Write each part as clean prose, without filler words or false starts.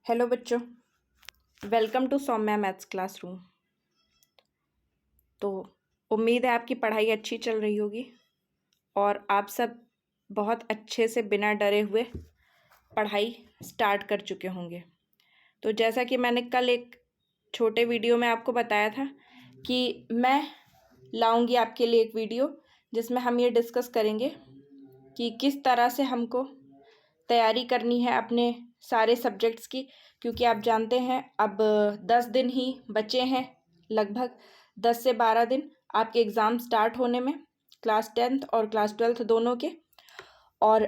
Hello बच्चों, welcome to Saumya maths classroom. तो उम्मीद है आपकी पढ़ाई अच्छी चल रही होगी और आप सब बहुत अच्छे से बिना डरे हुए पढ़ाई स्टार्ट कर चुके होंगे। तो जैसा कि मैंने कल एक छोटे वीडियो में आपको बताया था कि मैं लाऊंगी आपके लिए एक वीडियो जिसमें हम ये डिस्कस करेंगे कि किस तरह से हमको तैयारी करनी है अपने सारे सब्जेक्ट्स की, क्योंकि आप जानते हैं अब 10 दिन ही बचे हैं, लगभग 10 से 12 दिन आपके एग्ज़ाम स्टार्ट होने में, क्लास 10th और क्लास 12th दोनों के। और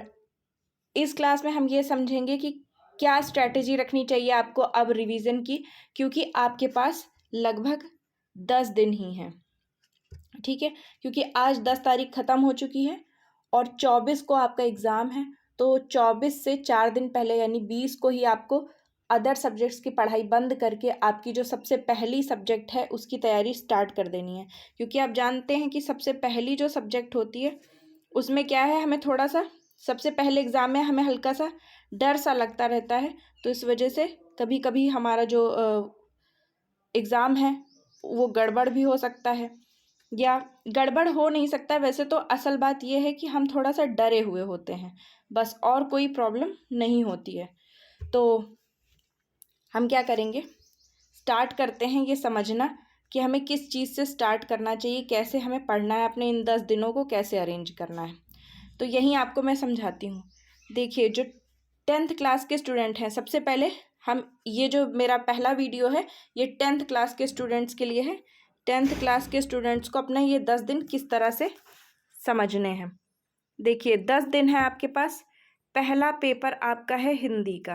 इस क्लास में हम ये समझेंगे कि क्या स्ट्रैटेजी रखनी चाहिए आपको अब रिवीजन की, क्योंकि आपके पास लगभग 10 दिन ही हैं। ठीक है, क्योंकि आज 10 तारीख ख़त्म हो चुकी है और 24 को आपका एग्ज़ाम है। तो 24 से 4 दिन पहले यानी 20 को ही आपको अदर सब्जेक्ट्स की पढ़ाई बंद करके आपकी जो सबसे पहली सब्जेक्ट है उसकी तैयारी स्टार्ट कर देनी है। क्योंकि आप जानते हैं कि सबसे पहली जो सब्जेक्ट होती है उसमें क्या है, हमें थोड़ा सा सबसे पहले एग्ज़ाम में हमें हल्का सा डर सा लगता रहता है। तो इस वजह से कभी कभी हमारा जो एग्ज़ाम है वो गड़बड़ भी हो सकता है, या गड़बड़ हो नहीं सकता। वैसे तो असल बात यह है कि हम थोड़ा सा डरे हुए होते हैं, बस, और कोई प्रॉब्लम नहीं होती है। तो हम क्या करेंगे, स्टार्ट करते हैं ये समझना कि हमें किस चीज़ से स्टार्ट करना चाहिए, कैसे हमें पढ़ना है, अपने इन 10 दिनों को कैसे अरेंज करना है। तो यही आपको मैं समझाती हूँ। देखिए, जो 10th क्लास के स्टूडेंट हैं, सबसे पहले हम ये जो मेरा पहला वीडियो है ये 10th क्लास के स्टूडेंट्स के लिए है। 10th क्लास के स्टूडेंट्स को अपना ये 10 दिन किस तरह से समझने हैं। देखिए, 10 दिन है आपके पास। पहला पेपर आपका है हिंदी का।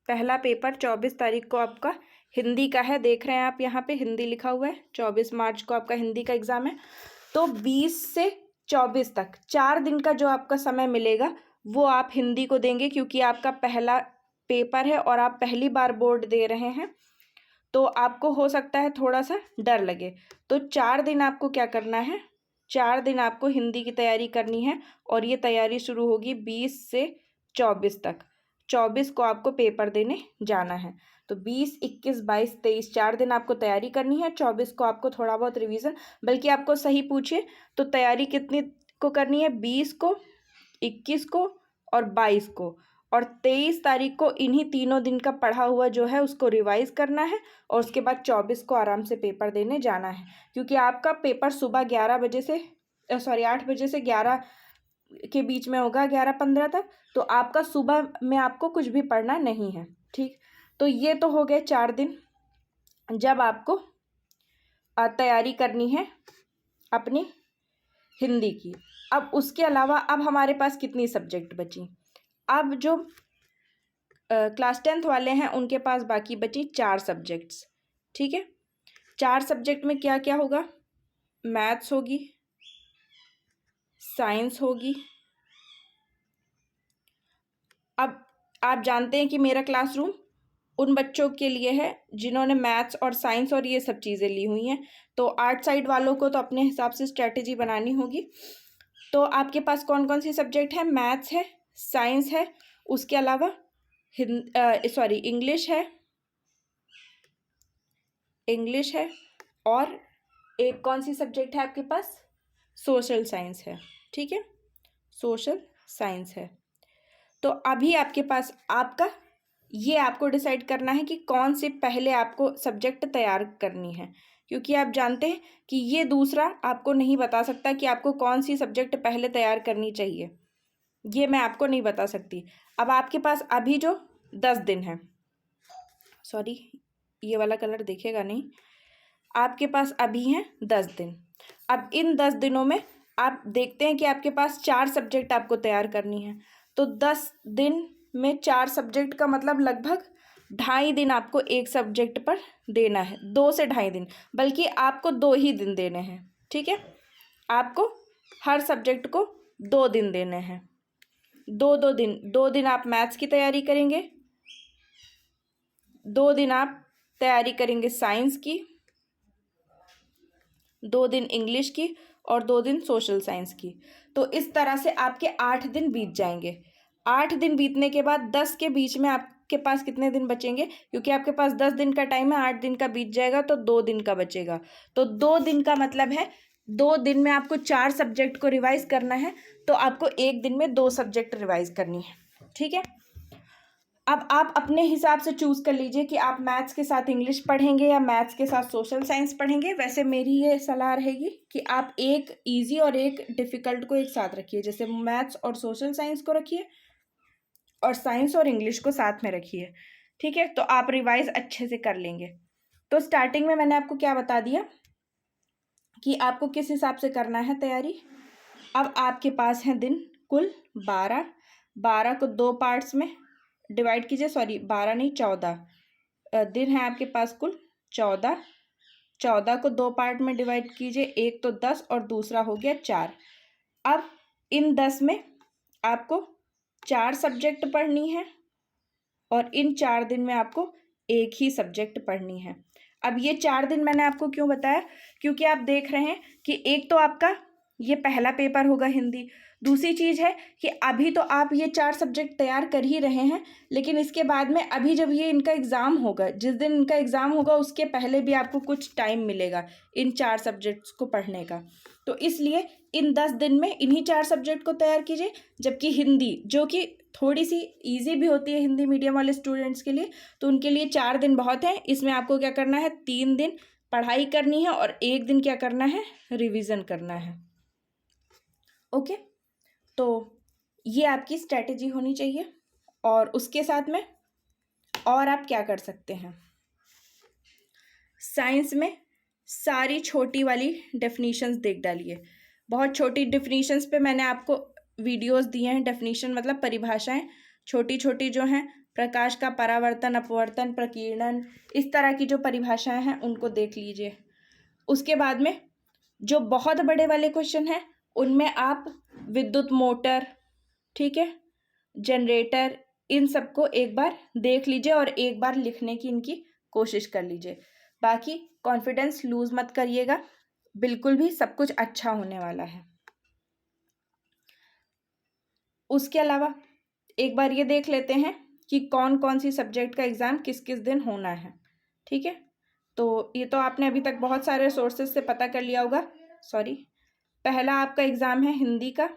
पहला पेपर 24 तारीख को आपका हिंदी का है। देख रहे हैं आप, यहाँ पे हिंदी लिखा हुआ है। 24 मार्च को आपका हिंदी का एग्ज़ाम है। तो 20 से 24 तक 4 दिन का जो आपका समय मिलेगा वो आप हिंदी को देंगे, क्योंकि आपका पहला पेपर है और आप पहली बार बोर्ड दे रहे हैं। तो आपको हो सकता है थोड़ा सा डर लगे। तो 4 दिन आपको क्या करना है, 4 दिन आपको हिंदी की तैयारी करनी है। और ये तैयारी शुरू होगी 20 से 24 तक। 24 को आपको पेपर देने जाना है। तो 20, 21, 22, 23 4 दिन आपको तैयारी करनी है। 24 को आपको थोड़ा बहुत रिवीजन, बल्कि आपको सही पूछे तो तैयारी कितनी को करनी है, 20 को, 21 को और 22 को। और 23 तारीख को इन्हीं तीनों दिन का पढ़ा हुआ जो है उसको रिवाइज करना है। और उसके बाद 24 को आराम से पेपर देने जाना है, क्योंकि आपका पेपर सुबह 11 बजे से 8 बजे से 11 के बीच में होगा, 11:15 तक। तो आपका सुबह में आपको कुछ भी पढ़ना नहीं है। ठीक, तो ये तो हो गए 4 दिन जब आपको तैयारी करनी है अपनी हिंदी की। अब उसके अलावा अब हमारे पास कितनी सब्जेक्ट बची, अब जो क्लास 10th वाले हैं उनके पास बाकी बची 4 सब्जेक्ट्स। ठीक है, 4 सब्जेक्ट में क्या क्या होगा, मैथ्स होगी, साइंस होगी। अब आप जानते हैं कि मेरा क्लासरूम उन बच्चों के लिए है जिन्होंने मैथ्स और साइंस और ये सब चीज़ें ली हुई हैं। तो आर्ट साइड वालों को तो अपने हिसाब से स्ट्रैटेजी बनानी होगी। तो आपके पास कौन कौन सी सब्जेक्ट है, मैथ्स है, साइंस है, उसके अलावा इंग्लिश है, और एक कौन सी सब्जेक्ट है आपके पास, सोशल साइंस है। ठीक है, सोशल साइंस है। तो अभी आपके पास आपका ये आपको डिसाइड करना है कि कौन से पहले आपको सब्जेक्ट तैयार करनी है, क्योंकि आप जानते हैं कि ये दूसरा आपको नहीं बता सकता कि आपको कौन सी सब्जेक्ट पहले तैयार करनी चाहिए, ये मैं आपको नहीं बता सकती। अब आपके पास अभी जो 10 दिन है, सॉरी ये वाला कलर दिखेगा नहीं, आपके पास अभी हैं 10 दिन। अब इन 10 दिनों में आप देखते हैं कि आपके पास 4 सब्जेक्ट आपको तैयार करनी है। तो 10 दिन में 4 सब्जेक्ट का मतलब लगभग 2.5 दिन आपको एक सब्जेक्ट पर देना है, 2 से 2.5 दिन, बल्कि आपको 2 ही दिन देने हैं। ठीक है, आपको हर सब्जेक्ट को 2 दिन देने हैं। 2 दिन आप मैथ्स की तैयारी करेंगे, 2 दिन आप तैयारी करेंगे साइंस की, 2 दिन इंग्लिश की और 2 दिन सोशल साइंस की। तो इस तरह से आपके 8 दिन बीत जाएंगे। 8 दिन बीतने के बाद 10 के बीच में आपके पास कितने दिन बचेंगे, क्योंकि आपके पास 10 दिन का टाइम है, 8 दिन का बीत जाएगा तो 2 दिन का बचेगा। तो 2 दिन का मतलब है 2 दिन में आपको 4 सब्जेक्ट को रिवाइज करना है, तो आपको 1 दिन में 2 सब्जेक्ट रिवाइज करनी है। ठीक है, अब आप अपने हिसाब से चूज़ कर लीजिए कि आप मैथ्स के साथ इंग्लिश पढ़ेंगे या मैथ्स के साथ सोशल साइंस पढ़ेंगे। वैसे मेरी ये सलाह रहेगी कि आप एक इजी और एक डिफ़िकल्ट को एक साथ रखिए, जैसे मैथ्स और सोशल साइंस को रखिए और साइंस और इंग्लिश को साथ में रखिए। ठीक है, तो आप रिवाइज अच्छे से कर लेंगे। तो स्टार्टिंग में मैंने आपको क्या बता दिया कि आपको किस हिसाब से करना है तैयारी। अब आपके पास हैं दिन कुल 12, 12 को 2 पार्ट्स में डिवाइड कीजिए, सॉरी 12 नहीं 14 दिन है आपके पास कुल 14, 14 को 2 पार्ट में डिवाइड कीजिए, एक तो 10 और दूसरा हो गया 4। अब इन 10 में आपको 4 सब्जेक्ट पढ़नी है और इन 4 दिन में आपको एक ही सब्जेक्ट पढ़नी है। अब ये 4 दिन मैंने आपको क्यों बताया, क्योंकि आप देख रहे हैं कि एक तो आपका ये पहला पेपर होगा हिंदी, दूसरी चीज़ है कि अभी तो आप ये 4 सब्जेक्ट तैयार कर ही रहे हैं, लेकिन इसके बाद में अभी जब ये इनका एग्ज़ाम होगा, जिस दिन इनका एग्ज़ाम होगा उसके पहले भी आपको कुछ टाइम मिलेगा इन 4 सब्जेक्ट्स को पढ़ने का। तो इसलिए इन 10 दिन में इन्हीं 4 सब्जेक्ट को तैयार कीजिए। जबकि हिंदी, जो कि थोड़ी सी ईजी भी होती है हिंदी मीडियम वाले स्टूडेंट्स के लिए, तो उनके लिए 4 दिन बहुत हैं। इसमें आपको क्या करना है, 3 दिन पढ़ाई करनी है और 1 दिन क्या करना है, रिवीजन करना है। ओके, तो ये आपकी स्ट्रैटेजी होनी चाहिए। और उसके साथ में और आप क्या कर सकते हैं, साइंस में सारी छोटी वाली डेफिनीशंस देख डालिए। बहुत छोटी डेफिनीशंस पे मैंने आपको वीडियोस दिए हैं। डेफिनीशन मतलब परिभाषाएं छोटी छोटी जो हैं, प्रकाश का परावर्तन, अपवर्तन, प्रकीर्णन, इस तरह की जो परिभाषाएं हैं उनको देख लीजिए। उसके बाद में जो बहुत बड़े वाले क्वेश्चन हैं उनमें आप विद्युत मोटर, ठीक है, जनरेटर, इन सबको एक बार देख लीजिए और एक बार लिखने की इनकी कोशिश कर लीजिए। बाकी कॉन्फिडेंस लूज मत करिएगा, बिल्कुल भी सब कुछ अच्छा होने वाला है। उसके अलावा एक बार ये देख लेते हैं कि कौन कौन सी सब्जेक्ट का एग्ज़ाम किस किस दिन होना है। ठीक है, तो ये तो आपने अभी तक बहुत सारे सोर्सेज से पता कर लिया होगा। सॉरी, पहला आपका एग्ज़ाम है हिंदी का,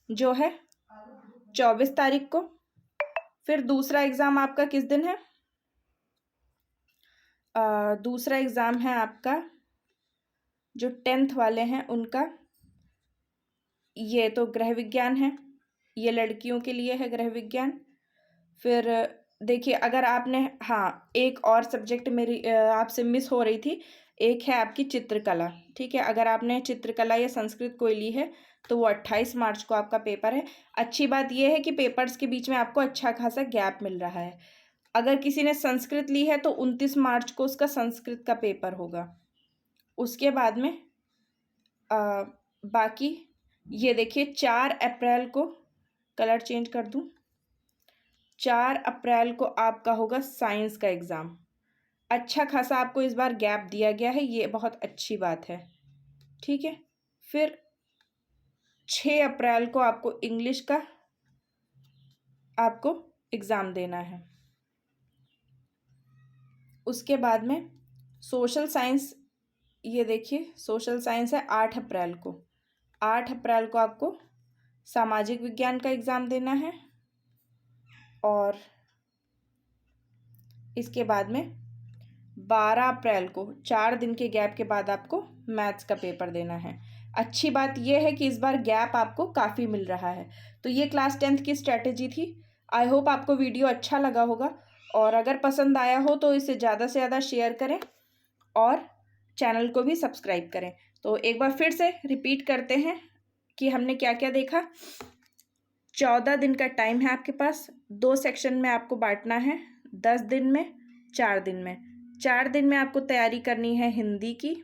जो है 24 तारीख को। फिर दूसरा एग्ज़ाम आपका किस दिन है, दूसरा एग्ज़ाम है आपका जो 10th वाले हैं उनका, ये तो गृह विज्ञान है, ये लड़कियों के लिए है गृह विज्ञान। फिर देखिए, अगर आपने, हाँ एक और सब्जेक्ट मेरी आपसे मिस हो रही थी, एक है आपकी चित्रकला। ठीक है, अगर आपने चित्रकला या संस्कृत कोई ली है तो वो 28 मार्च को आपका पेपर है। अच्छी बात यह है कि पेपर्स के बीच में आपको अच्छा खासा गैप मिल रहा है। अगर किसी ने संस्कृत ली है तो 29 मार्च को उसका संस्कृत का पेपर होगा। उसके बाद में बाकी ये देखिए 4 अप्रैल को, कलर चेंज कर दूं, 4 अप्रैल को आपका होगा साइंस का एग्ज़ाम। अच्छा खासा आपको इस बार गैप दिया गया है, ये बहुत अच्छी बात है। ठीक है, फिर 6 अप्रैल को आपको इंग्लिश का आपको एग्ज़ाम देना है। उसके बाद में सोशल साइंस, ये देखिए सोशल साइंस है 8 अप्रैल को। 8 अप्रैल को आपको सामाजिक विज्ञान का एग्ज़ाम देना है। और इसके बाद में 12 अप्रैल को, 4 दिन के गैप के बाद आपको मैथ्स का पेपर देना है। अच्छी बात यह है कि इस बार गैप आपको काफ़ी मिल रहा है। तो ये क्लास 10th की स्ट्रैटेजी थी। आई होप आपको वीडियो अच्छा लगा होगा, और अगर पसंद आया हो तो इसे ज़्यादा से ज़्यादा शेयर करें और चैनल को भी सब्सक्राइब करें। तो एक बार फिर से रिपीट करते हैं कि हमने क्या क्या देखा। 14 दिन का टाइम है आपके पास, 2 सेक्शन में आपको बांटना है, 10 दिन में, 4 दिन में। 4 दिन में आपको तैयारी करनी है हिंदी की।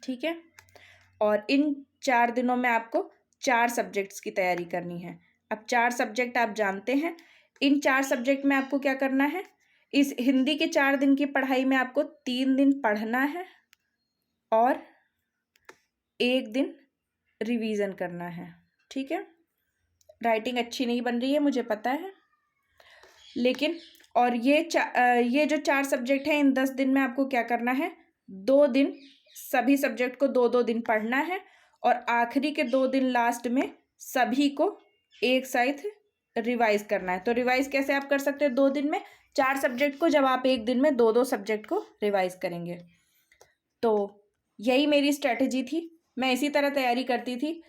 ठीक है, और इन 4 दिनों में आपको 4 सब्जेक्ट्स की तैयारी करनी है। अब 4 सब्जेक्ट आप जानते हैं, इन 4 सब्जेक्ट में आपको क्या करना है, इस हिंदी के 4 दिन की पढ़ाई में आपको 3 दिन पढ़ना है और 1 दिन रिवीजन करना है। ठीक है, राइटिंग अच्छी नहीं बन रही है, मुझे पता है, लेकिन और ये जो 4 सब्जेक्ट हैं, इन 10 दिन में आपको क्या करना है, 2 दिन सभी सब्जेक्ट को 2-2 दिन पढ़ना है और आखिरी के 2 दिन लास्ट में सभी को एक साथ रिवाइज करना है। तो रिवाइज कैसे आप कर सकते हैं 2 दिन में? 4 सब्जेक्ट को जब आप एक दिन में 2-2 सब्जेक्ट को रिवाइज करेंगे। तो यही मेरी स्ट्रेटजी थी, मैं इसी तरह तैयारी करती थी।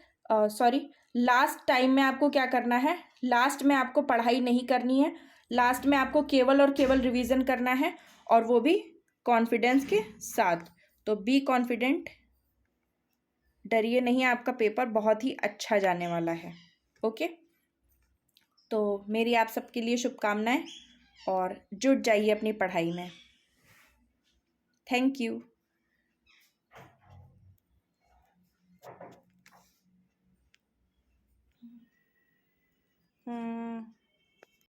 लास्ट टाइम में आपको क्या करना है, लास्ट में आपको पढ़ाई नहीं करनी है, लास्ट में आपको केवल और केवल रिवीजन करना है, और वो भी कॉन्फिडेंस के साथ। तो बी कॉन्फिडेंट, डरिए नहीं, आपका पेपर बहुत ही अच्छा जाने वाला है। ओके, तो मेरी आप सबके लिए शुभकामनाएं और जुट जाइए अपनी पढ़ाई में। Thank you.